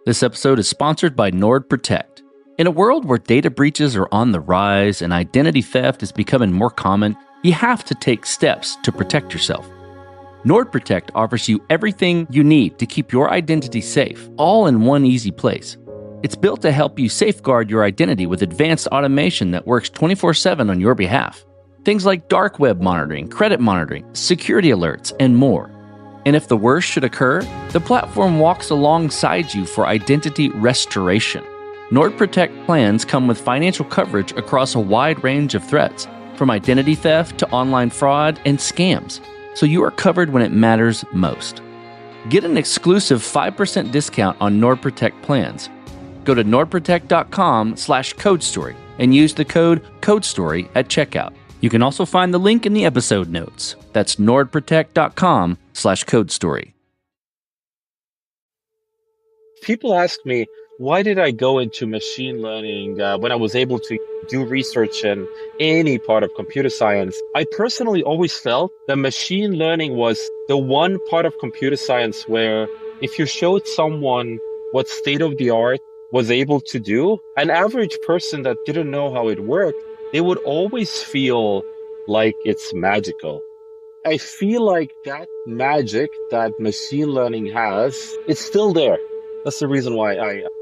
This episode is sponsored by NordProtect. In a world where data breaches are on the rise and identity theft is becoming more common, you have to take steps to protect yourself. NordProtect offers you everything you need to keep your identity safe, all in one easy place. It's built to help you safeguard your identity with advanced automation that works 24/7 on your behalf. Things like dark web monitoring, credit monitoring, security alerts, and more. And if the worst should occur, the platform walks alongside you for identity restoration. NordProtect plans come with financial coverage across a wide range of threats, from identity theft to online fraud and scams, so you are covered when it matters most. Get an exclusive 5% discount on NordProtect plans. Go to nordprotect.com/codestory and use the code CODESTORY at checkout. You can also find the link in the episode notes. That's nordprotect.com/codestory. People ask me, why did I go into machine learning when I was able to do research in any part of computer science? I personally always felt that machine learning was the one part of computer science where if you showed someone what state-of-the-art was able to do, an average person that didn't know how it worked, they would always feel like it's magical. I feel like that magic that machine learning has, it's still there. That's the reason why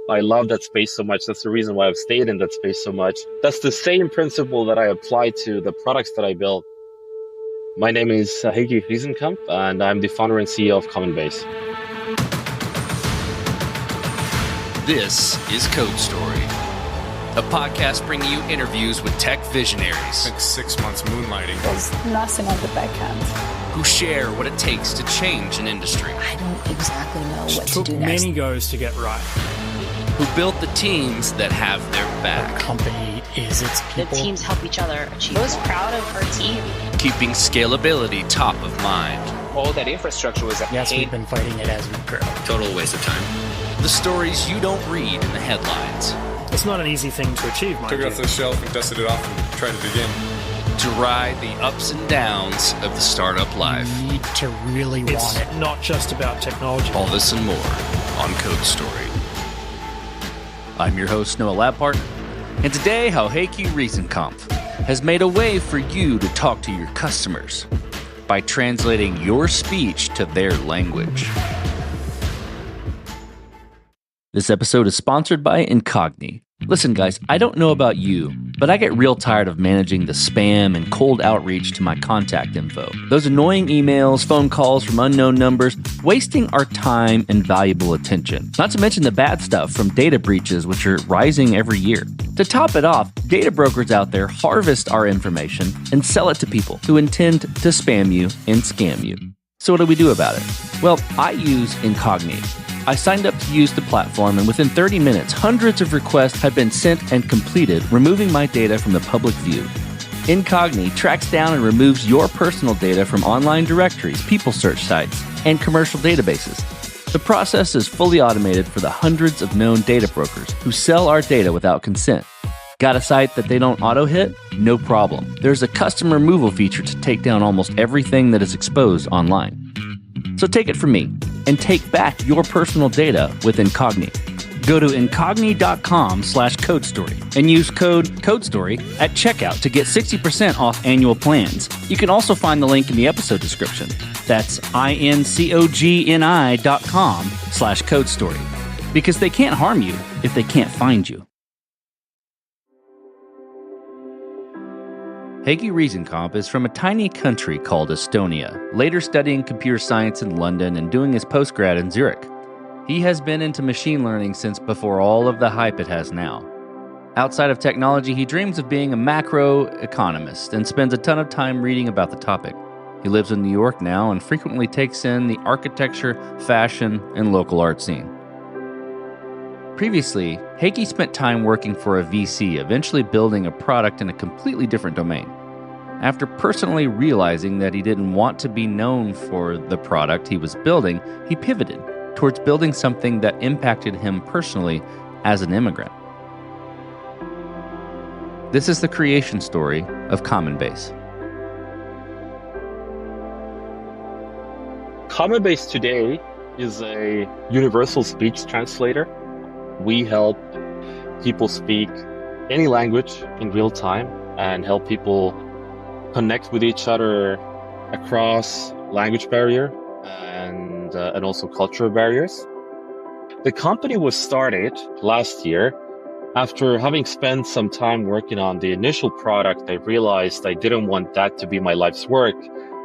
I love that space so much. That's the reason why I've stayed in that space so much. That's the same principle that I apply to the products that I build. My name is Heiki Riesenkampf, and I'm the founder and CEO of Commonbase. This is Code Story, a podcast bringing you interviews with tech visionaries. I spent 6 months moonlighting. There's nothing on the back end. Who share what it takes to change an industry. I don't exactly know what to Took do next. many goes to get right. Who built the teams that have their back. The company is its people. The teams help each other achieve. I was proud of our team. Keeping scalability top of mind. All that infrastructure was Yes, we've been fighting it as we grow. total waste of time. The stories you don't read in the headlines. It's not an easy thing to achieve, mind Took it you. off the shelf and dusted it off and tried it again. To ride the ups and downs of the startup life. You need to really It's want it. not just about technology. All this and more on Code Story. I'm your host, Noah Labhart, and today how Heiki Riesenkampf has made a way for you to talk to your customers by translating your speech to their language. This episode is sponsored by Incogni. Listen, guys, I don't know about you, but I get real tired of managing the spam and cold outreach to my contact info. Those annoying emails, phone calls from unknown numbers, wasting our time and valuable attention. Not to mention the bad stuff from data breaches, which are rising every year. To top it off, data brokers out there harvest our information and sell it to people who intend to spam you and scam you. So what do we do about it? Well, I use Incogni. I signed up to use the platform, and within 30 minutes, hundreds of requests have been sent and completed, removing my data from the public view. Incogni tracks down and removes your personal data from online directories, people search sites, and commercial databases. The process is fully automated for the hundreds of known data brokers who sell our data without consent. Got a site that they don't auto-hit? No problem. There's a custom removal feature to take down almost everything that is exposed online. So take it from me and take back your personal data with Incogni. Go to incogni.com/codestory and use code CODESTORY at checkout to get 60% off annual plans. You can also find the link in the episode description. That's incogni.com/codestory, because they can't harm you if they can't find you. Heiki Riesenkampf is from a tiny country called Estonia, later studying computer science in London and doing his postgrad in Zurich. He has been into machine learning since before all of the hype it has now. Outside of technology, he dreams of being a macroeconomist and spends a ton of time reading about the topic. He lives in New York now and frequently takes in the architecture, fashion, and local art scene. Previously, Heiki spent time working for a VC, eventually building a product in a completely different domain. After personally realizing that he didn't want to be known for the product he was building, he pivoted towards building something that impacted him personally as an immigrant. This is the creation story of Commonbase. Commonbase today is a universal speech translator. We help people speak any language in real time and help people connect with each other across language barrier and also cultural barriers. The company was started last year. After having spent some time working on the initial product, I realized I didn't want that to be my life's work.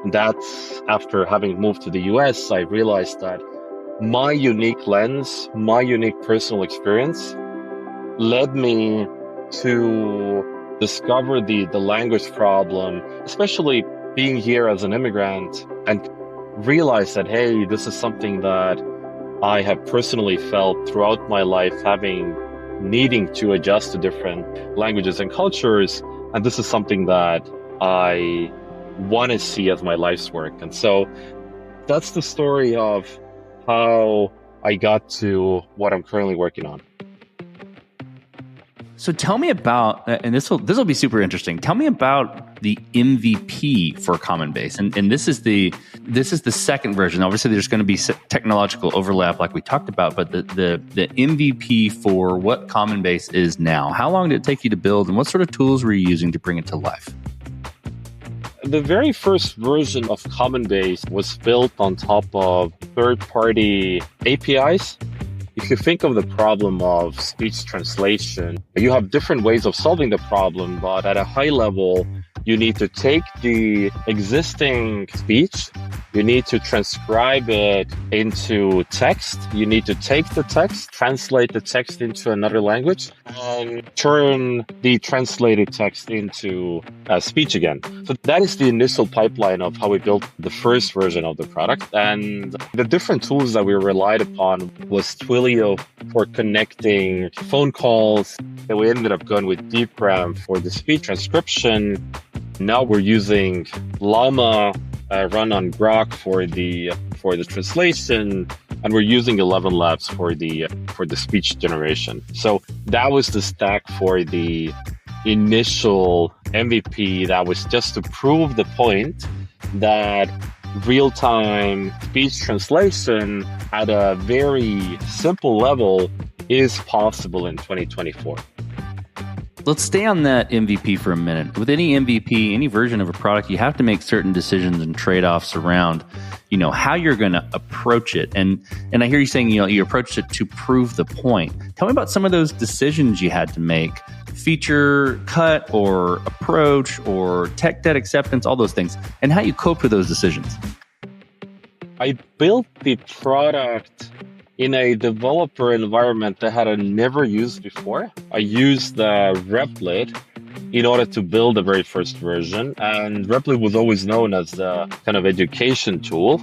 And that's after having moved to the US, I realized that my unique lens, my unique personal experience led me to discover the language problem, especially being here as an immigrant, and realize that, hey, this is something that I have personally felt throughout my life, needing to adjust to different languages and cultures. And this is something that I want to see as my life's work. And so that's the story of how I got to what I'm currently working on. So tell me about, and this will be super interesting. Tell me about the MVP for Commonbase, and this is the second version. Obviously, there's going to be technological overlap, like we talked about, but the MVP for what Commonbase is now. How long did it take you to build, and what sort of tools were you using to bring it to life? The very first version of Commonbase was built on top of third-party APIs. If you think of the problem of speech translation, you have different ways of solving the problem, but at a high level, you need to take the existing speech, you need to transcribe it into text, you need to take the text, translate the text into another language, and turn the translated text into speech again. So that is the initial pipeline of how we built the first version of the product. And the different tools that we relied upon was Twilio for connecting phone calls, and we ended up going with DeepRam for the speech transcription. Now we're using Llama run on grok for the translation, and we're using 11 Labs for the speech generation. So that was the stack for the initial MVP. That was just to prove the point that real-time speech translation at a very simple level is possible in 2024. Let's stay on that MVP for a minute. With any MVP, any version of a product, you have to make certain decisions and trade-offs around, how you're going to approach it. And I hear you saying, you approached it to prove the point. Tell me about some of those decisions you had to make: feature cut or approach or tech debt acceptance, all those things, and how you coped with those decisions. I built the product in a developer environment that I had never used before. I used Replit in order to build the very first version, and Replit was always known as the kind of education tool.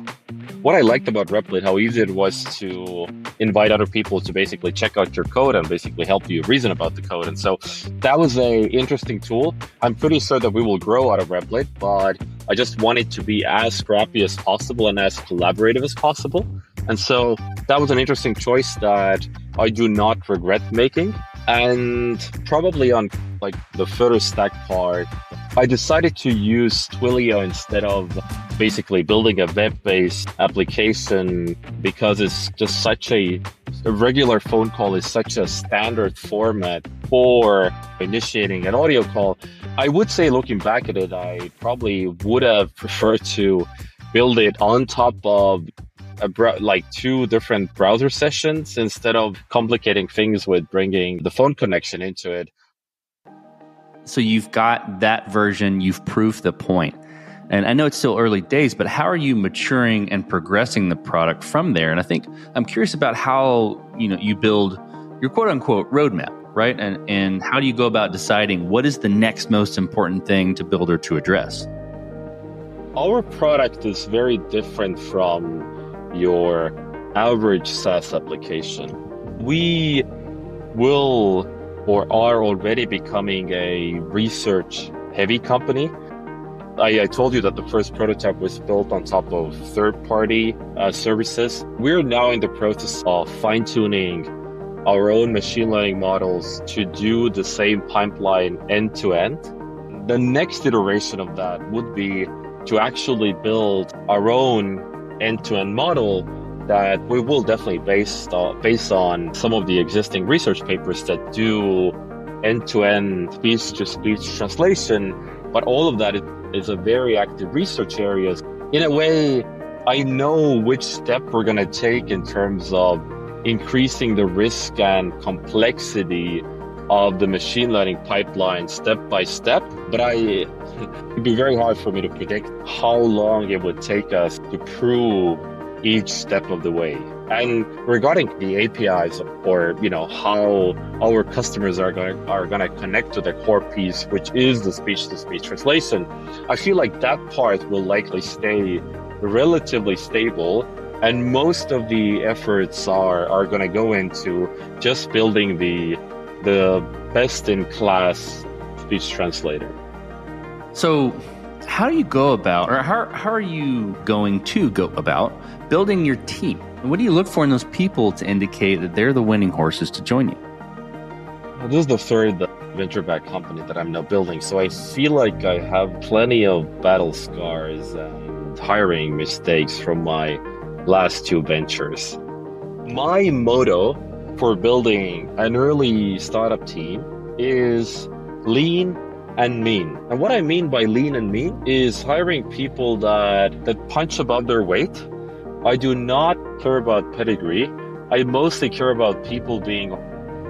What I liked about Replit, how easy it was to invite other people to basically check out your code and basically help you reason about the code. And so that was an interesting tool. I'm pretty sure that we will grow out of Replit, but I just want it to be as scrappy as possible and as collaborative as possible. And so that was an interesting choice that I do not regret making. And probably on the further stack part, I decided to use Twilio instead of basically building a web-based application, because it's just such a regular phone call is such a standard format for initiating an audio call. I would say, looking back at it, I probably would have preferred to build it on top of two different browser sessions instead of complicating things with bringing the phone connection into it. So you've got that version, you've proved the point. And I know it's still early days, but how are you maturing and progressing the product from there? And I think I'm curious about how, you build your quote unquote roadmap, right? And how do you go about deciding what is the next most important thing to build or to address? Our product is very different from your average SaaS application. We will or are already becoming a research-heavy company. I told you that the first prototype was built on top of third-party services. We're now in the process of fine-tuning our own machine learning models to do the same pipeline end-to-end. The next iteration of that would be to actually build our own end-to-end model that we will definitely based on some of the existing research papers that do end-to-end speech-to-speech translation, but all of that is a very active research area. In a way, I know which step we're going to take in terms of increasing the risk and complexity of the machine learning pipeline step by step, but it'd be very hard for me to predict how long it would take us to prove each step of the way. And regarding the APIs, or how our customers are going to connect to the core piece, which is the speech-to-speech translation, I feel like that part will likely stay relatively stable, and most of the efforts are going to go into just building the best-in-class speech translator. So how do you go about, or how are you going to go about building your team? And what do you look for in those people to indicate that they're the winning horses to join you? Well, this is the third venture-backed company that I'm now building, so I feel like I have plenty of battle scars and hiring mistakes from my last two ventures. My motto for building an early startup team is lean and mean. And what I mean by lean and mean is hiring people that punch above their weight. I do not care about pedigree. I mostly care about people being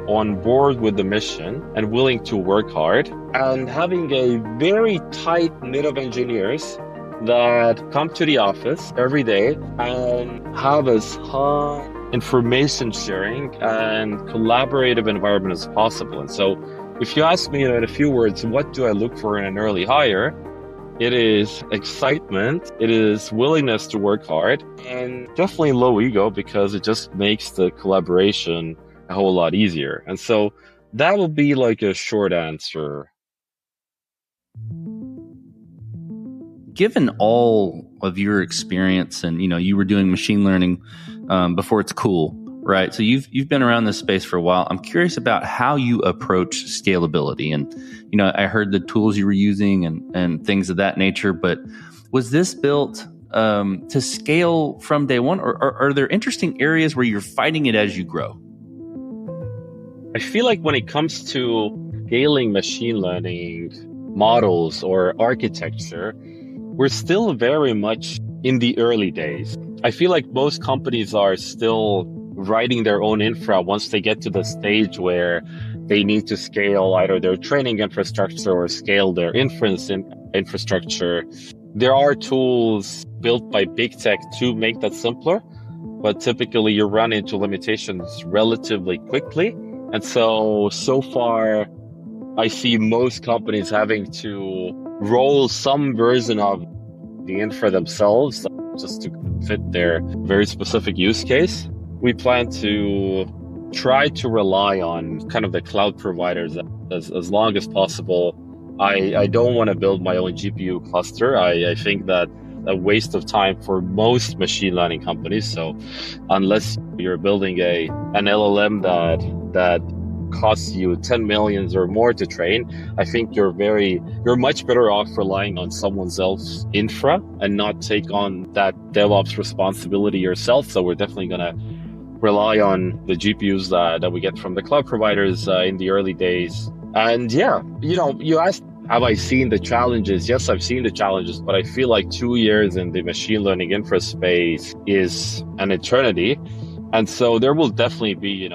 on board with the mission and willing to work hard, and having a very tight knit of engineers that come to the office every day and have as high information sharing and collaborative environment as possible. And so if you ask me in a few words, what do I look for in an early hire? It is excitement, it is willingness to work hard, and definitely low ego, because it just makes the collaboration a whole lot easier. And so that will be like a short answer. Given all of your experience, and you were doing machine learning before it's cool, right? So you've been around this space for a while. I'm curious about how you approach scalability, and I heard the tools you were using and things of that nature. But was this built to scale from day one, or are there interesting areas where you're fighting it as you grow? I feel like when it comes to scaling machine learning models or architecture, we're still very much in the early days. I feel like most companies are still writing their own infra once they get to the stage where they need to scale either their training infrastructure or scale their inference infrastructure. There are tools built by big tech to make that simpler, but typically you run into limitations relatively quickly. And so far, I see most companies having to roll some version of the infra themselves just to fit their very specific use case. We plan to try to rely on kind of the cloud providers as long as possible. I don't want to build my own GPU cluster. I think that a waste of time for most machine learning companies. So unless you're building an LLM that costs you 10 millions or more to train, I think you're much better off relying on someone else's infra and not take on that DevOps responsibility yourself. So we're definitely going to rely on the GPUs that we get from the cloud providers in the early days. And yeah, you asked, have I seen the challenges? Yes, I've seen the challenges, but I feel like 2 years in the machine learning infra space is an eternity. And so there will definitely be,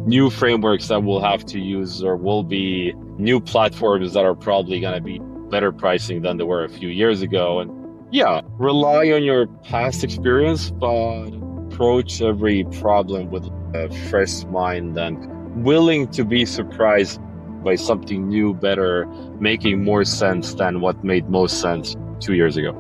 new frameworks that we'll have to use, or will be new platforms that are probably going to be better pricing than they were a few years ago. And yeah, rely on your past experience, but approach every problem with a fresh mind and willing to be surprised by something new, better, making more sense than what made most sense 2 years ago.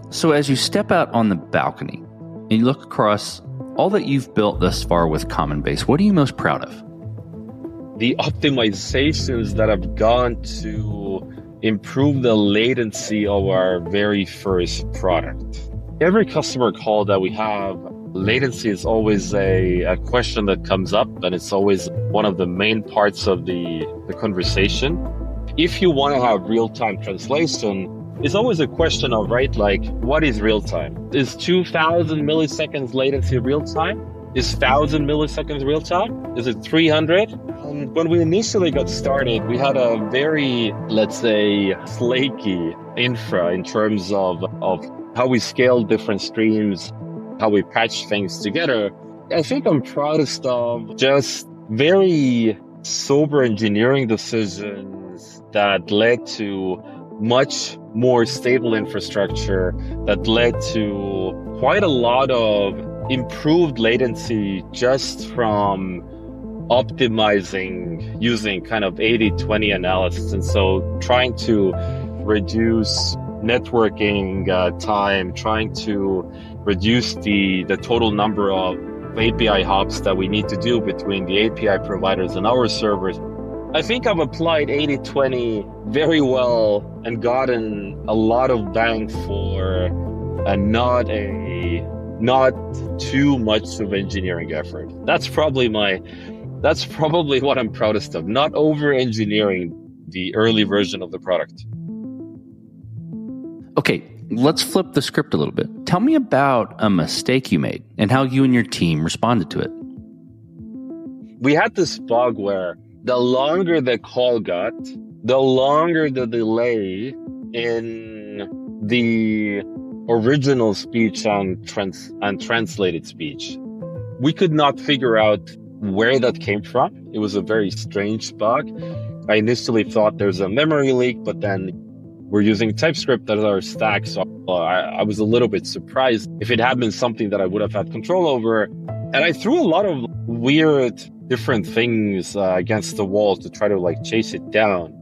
So as you step out on the balcony and you look across all that you've built thus far with Commonbase, what are you most proud of? The optimizations that have gone to improve the latency of our very first product. Every customer call that we have, latency is always a question that comes up, and it's always one of the main parts of the conversation. If you want to have real-time translation, it's always a question of, right, like, what is real time? Is 2,000 milliseconds latency real time? Is 1,000 milliseconds real time? Is it 300? When we initially got started, we had a very, let's say, flaky infra in terms of how we scaled different streams, how we patched things together. I think I'm proudest of just very sober engineering decisions that led to much more stable infrastructure, that led to quite a lot of improved latency just from optimizing using kind of 80-20 analysis. And so trying to reduce networking time, trying to reduce the total number of API hops that we need to do between the API providers and our servers. I think I've applied 80-20 very well and gotten a lot of bang for not too much of engineering effort. That's probably what I'm proudest of, not over engineering the early version of the product. Okay, let's flip the script a little bit. Tell me about a mistake you made and how you and your team responded to it. We had this bug where the longer the call got, the longer the delay in the original speech and translated speech. We could not figure out where that came from. It was a very strange bug. I initially thought there's a memory leak, but then we're using TypeScript as our stack, so I was a little bit surprised if it had been something that I would have had control over. And I threw a lot of weird different things against the wall to try to like chase it down.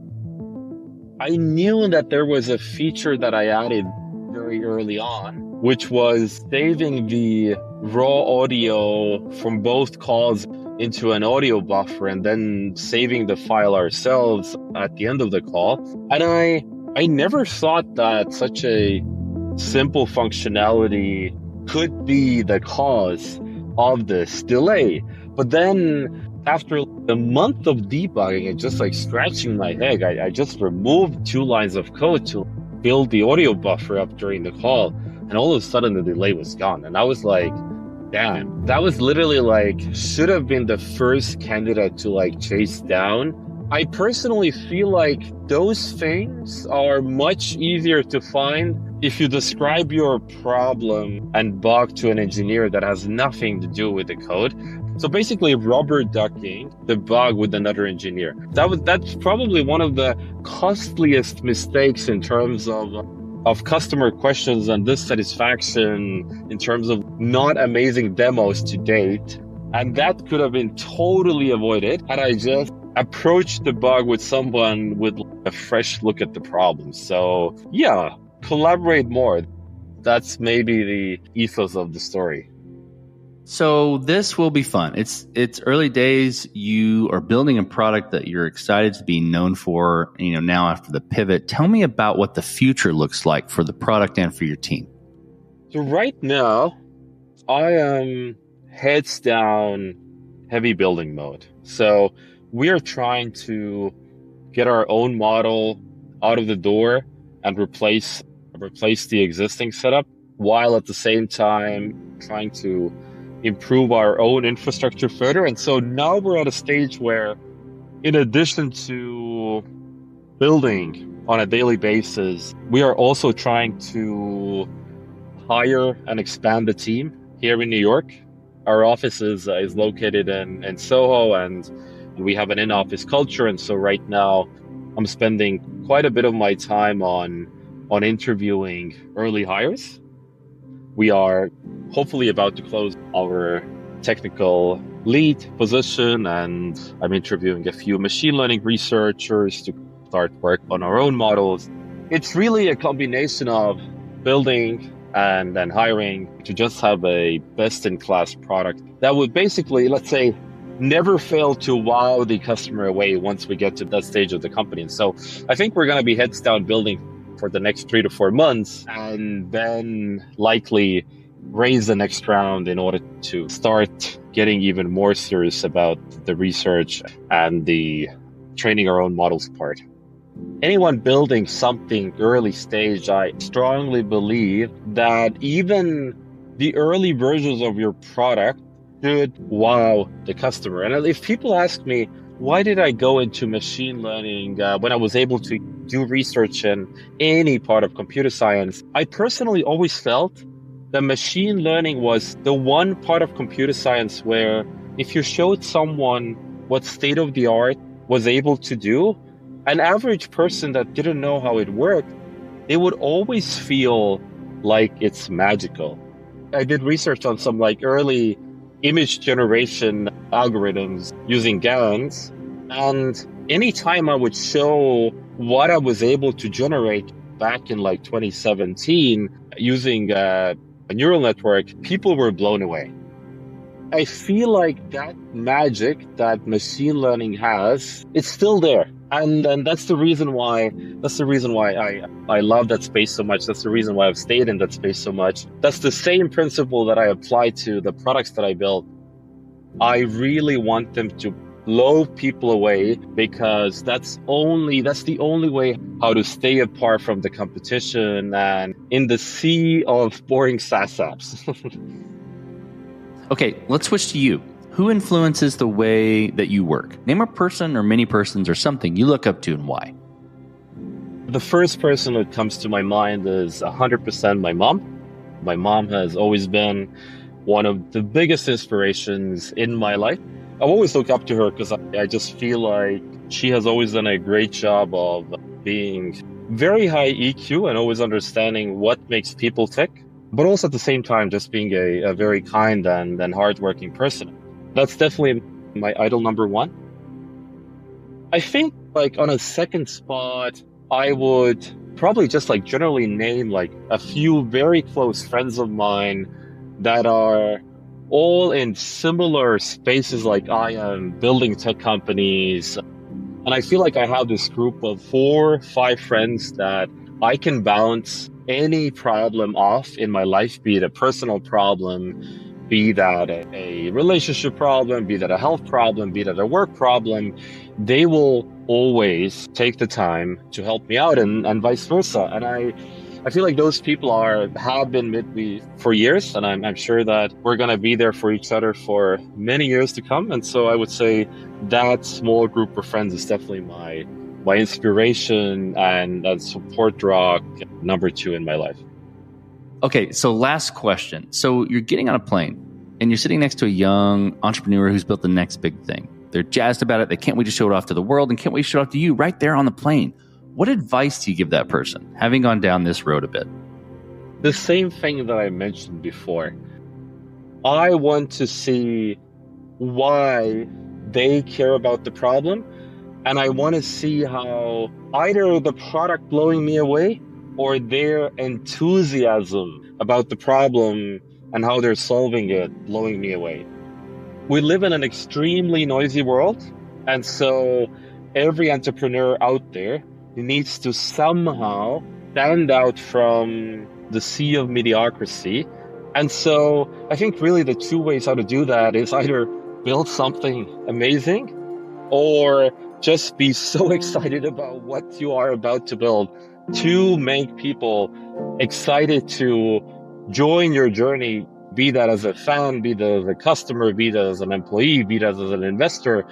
I knew that there was a feature that I added very early on, which was saving the raw audio from both calls into an audio buffer and then saving the file ourselves at the end of the call. And I never thought that such a simple functionality could be the cause of this delay. But then after a month of debugging and just like scratching my head, I just removed 2 lines of code to build the audio buffer up during the call. And all of a sudden the delay was gone. And I was like, damn, that was literally like, should have been the first candidate to like chase down. I personally feel like those things are much easier to find if you describe your problem and bug to an engineer that has nothing to do with the code. So basically rubber ducking the bug with another engineer. That's probably one of the costliest mistakes in terms of customer questions and dissatisfaction, in terms of not amazing demos to date. And that could have been totally avoided had I just approached the bug with someone with a fresh look at the problem. So yeah, collaborate more. That's maybe the ethos of the story. So this will be fun. It's early days. You are building a product that you're excited to be known for, now after the pivot. Tell me about what the future looks like for the product and for your team. So right now, I am heads down, heavy building mode. So we are trying to get our own model out of the door and replace the existing setup, while at the same time trying to improve our own infrastructure further. And so now we're at a stage where, in addition to building on a daily basis, we are also trying to hire and expand the team here in New York. Our office is located in Soho, and we have an in-office culture. And so right now I'm spending quite a bit of my time on interviewing early hires. We are hopefully about to close our technical lead position, and I'm interviewing a few machine learning researchers to start work on our own models. It's really a combination of building and then hiring to just have a best-in-class product that would basically, let's say, never fail to wow the customer away once we get to that stage of the company. And so I think we're going to be heads down building for the next 3 to 4 months, and then likely raise the next round in order to start getting even more serious about the research and the training our own models part. anyone building something early stage, I strongly believe that even the early versions of your product should wow the customer. And if people ask me, why did I go into machine learning when I was able to do research in any part of computer science? I personally always felt that machine learning was the one part of computer science where if you showed someone what state of the art was able to do, an average person that didn't know how it worked, they would always feel like it's magical. I did research on some early image generation algorithms using GANs. And anytime I would show what I was able to generate back in 2017 using a neural network, people were blown away. I feel like that magic that machine learning has, it's still there. And that's the reason why I love that space so much. That's the reason why I've stayed in that space so much. That's the same principle that I apply to the products that I build. I really want them to blow people away because that's the only way how to stay apart from the competition and in the sea of boring SaaS apps. Okay, let's switch to you. Who influences the way that you work? Name a person or many persons or something you look up to and why. The first person that comes to my mind is 100% my mom. My mom has always been one of the biggest inspirations in my life. I've always looked up to her because I just feel like she has always done a great job of being very high EQ and always understanding what makes people tick, but also at the same time just being a very kind and hardworking person. That's definitely my idol number one. I think on a second spot, I would probably just generally name a few very close friends of mine that are all in similar spaces like I am, building tech companies. And I feel like I have this group of 4 or 5 friends that I can bounce any problem off in my life, be it a personal problem, be that a relationship problem, be that a health problem, be that a work problem. They will always take the time to help me out and vice versa. And I feel like those people have been with me for years, and I'm sure that we're going to be there for each other for many years to come. And so I would say that small group of friends is definitely my inspiration and support rock number 2 in my life. Okay, so last question. So you're getting on a plane and you're sitting next to a young entrepreneur who's built the next big thing. They're jazzed about it. They can't wait to show it off to the world and can't wait to show it off to you right there on the plane. What advice do you give that person, having gone down this road a bit? The same thing that I mentioned before. I want to see why they care about the problem, and I want to see how either the product blowing me away or their enthusiasm about the problem and how they're solving it blowing me away. We live in an extremely noisy world, and so every entrepreneur out there needs to somehow stand out from the sea of mediocrity. And so I think really the 2 ways how to do that is either build something amazing or just be so excited about what you are about to build to make people excited to join your journey, be that as a fan, be that as a customer, be that as an employee, be that as an investor.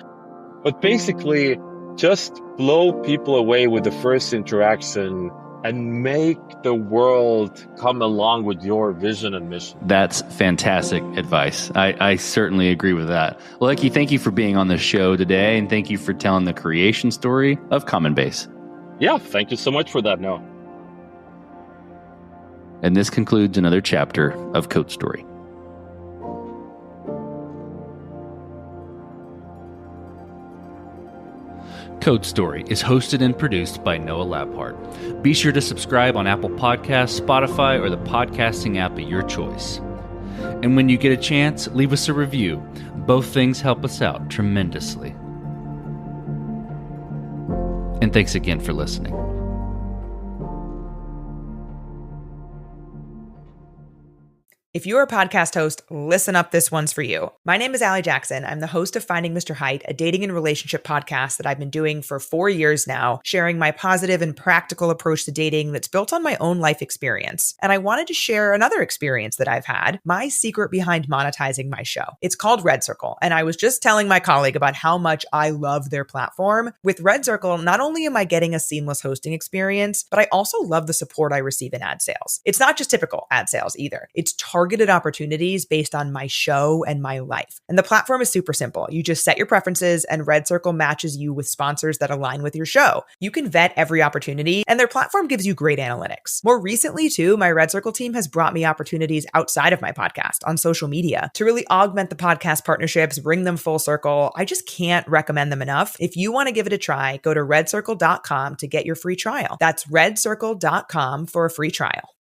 But basically, just blow people away with the first interaction and make the world come along with your vision and mission. That's fantastic advice. I certainly agree with that. Well, Heiki, thank you for being on the show today, and thank you for telling the creation story of Commonbase. Yeah, thank you so much for that, Noah. And this concludes another chapter of Code Story. Code Story is hosted and produced by Noah Labhart. Be sure to subscribe on Apple Podcasts, Spotify, or the podcasting app of your choice. And when you get a chance, leave us a review. Both things help us out tremendously. And thanks again for listening. If you're a podcast host, listen up, this one's for you. My name is Allie Jackson. I'm the host of Finding Mr. Height, a dating and relationship podcast that I've been doing for 4 years now, sharing my positive and practical approach to dating that's built on my own life experience. And I wanted to share another experience that I've had, my secret behind monetizing my show. It's called Red Circle, and I was just telling my colleague about how much I love their platform. With Red Circle, not only am I getting a seamless hosting experience, but I also love the support I receive in ad sales. It's not just typical ad sales either. It's targeted opportunities based on my show and my life. And the platform is super simple. You just set your preferences and Red Circle matches you with sponsors that align with your show. You can vet every opportunity and their platform gives you great analytics. More recently too, my Red Circle team has brought me opportunities outside of my podcast on social media to really augment the podcast partnerships, bring them full circle. I just can't recommend them enough. If you want to give it a try, go to redcircle.com to get your free trial. That's redcircle.com for a free trial.